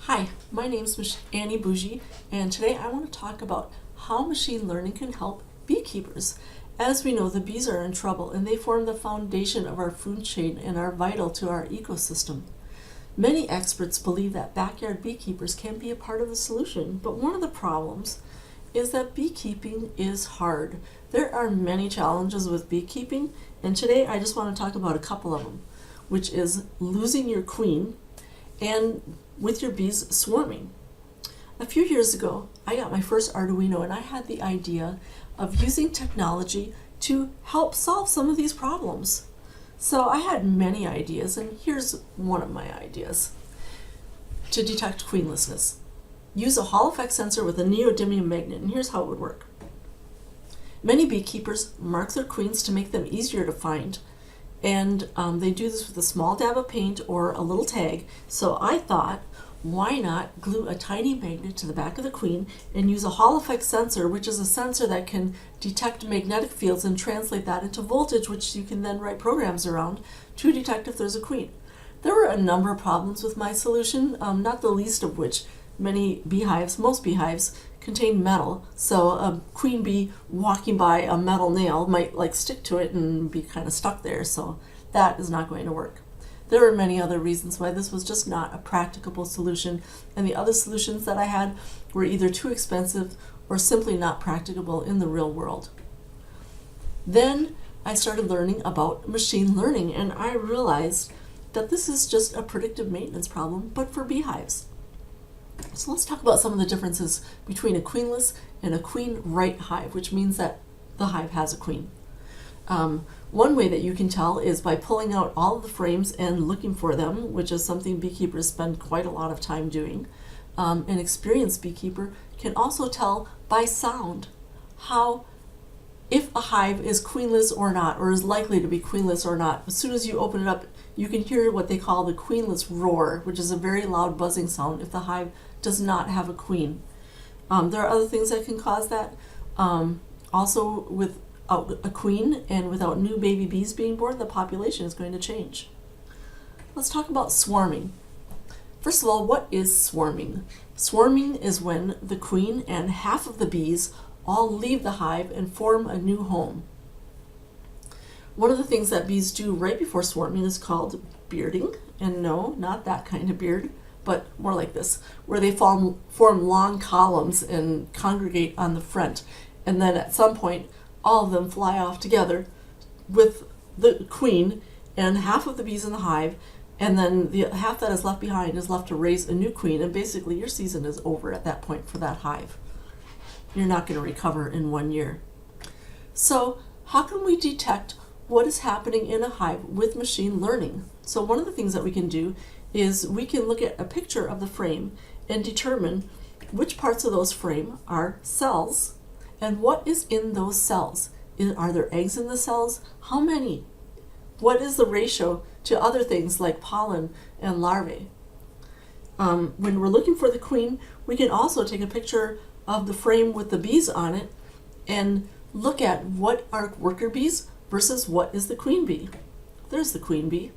Hi, my name is Annie Bougie, and today I want to talk about how machine learning can help beekeepers. As we know, the bees are in trouble and they form the foundation of our food chain and are vital to our ecosystem. Many experts believe that backyard beekeepers can be a part of the solution, but one of the problems is that beekeeping is hard. There are many challenges with beekeeping, and today I just want to talk about a couple of them, which is losing your queen and with your bees swarming. A few years ago, I got my first Arduino and I had the idea of using technology to help solve some of these problems. So I had many ideas, and here's one of my ideas. To detect queenlessness, use a Hall effect sensor with a neodymium magnet, and here's how it would work. Many beekeepers mark their queens to make them easier to find, and they do this with a small dab of paint or a little tag. So I thought, why not glue a tiny magnet to the back of the queen and use a Hall effect sensor, which is a sensor that can detect magnetic fields and translate that into voltage, which you can then write programs around to detect if there's a queen. There were a number of problems with my solution, not the least of which most beehives contain metal, so a queen bee walking by a metal nail might stick to it and be kind of stuck there, so that is not going to work. There were many other reasons why this was just not a practicable solution, and the other solutions that I had were either too expensive or simply not practicable in the real world. Then I started learning about machine learning, and I realized that this is just a predictive maintenance problem, but for beehives. So let's talk about some of the differences between a queenless and a queen-right hive, which means that the hive has a queen. One way that you can tell is by pulling out all of the frames and looking for them, which is something beekeepers spend quite a lot of time doing. An experienced beekeeper can also tell by sound if a hive is queenless or not, or is likely to be queenless or not. As soon as you open it up, you can hear what they call the queenless roar, which is a very loud buzzing sound if the hive does not have a queen. There are other things that can cause that. Also, without a queen and without new baby bees being born, the population is going to change. Let's talk about swarming. First of all, what is swarming? Swarming is when the queen and half of the bees all leave the hive and form a new home. One of the things that bees do right before swarming is called bearding, and no, not that kind of beard, but more like this, where they form long columns and congregate on the front, and then at some point all of them fly off together with the queen and half of the bees in the hive, and then the half that is left behind is left to raise a new queen, and basically your season is over at that point for that hive. You're not going to recover in 1 year. So how can we detect what is happening in a hive with machine learning? So one of the things that we can do is we can look at a picture of the frame and determine which parts of those frame are cells and what is in those cells. Are there eggs in the cells? How many? What is the ratio to other things like pollen and larvae? When we're looking for the queen, we can also take a picture of the frame with the bees on it and look at what are worker bees versus what is the queen bee. There's the queen bee.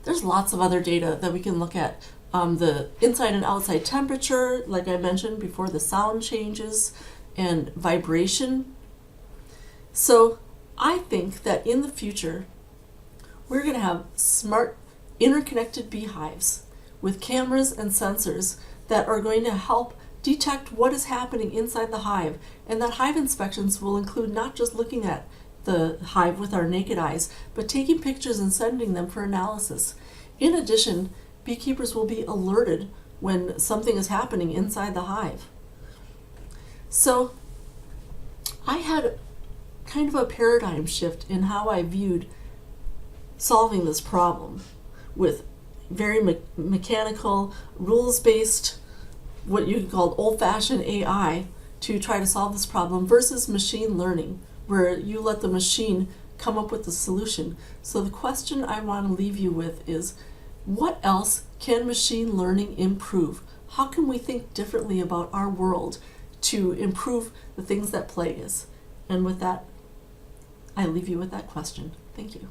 There's lots of other data that we can look at. The inside and outside temperature, like I mentioned before, the sound changes and vibration. So I think that in the future, we're going to have smart, interconnected beehives with cameras and sensors that are going to help detect what is happening inside the hive, and that hive inspections will include not just looking at the hive with our naked eyes, but taking pictures and sending them for analysis. In addition, beekeepers will be alerted when something is happening inside the hive. So I had kind of a paradigm shift in how I viewed solving this problem with very mechanical, rules-based, what you could call old-fashioned AI to try to solve this problem versus machine learning, where you let the machine come up with the solution. So the question I want to leave you with is, what else can machine learning improve? How can we think differently about our world to improve the things that plague us? And with that, I leave you with that question. Thank you.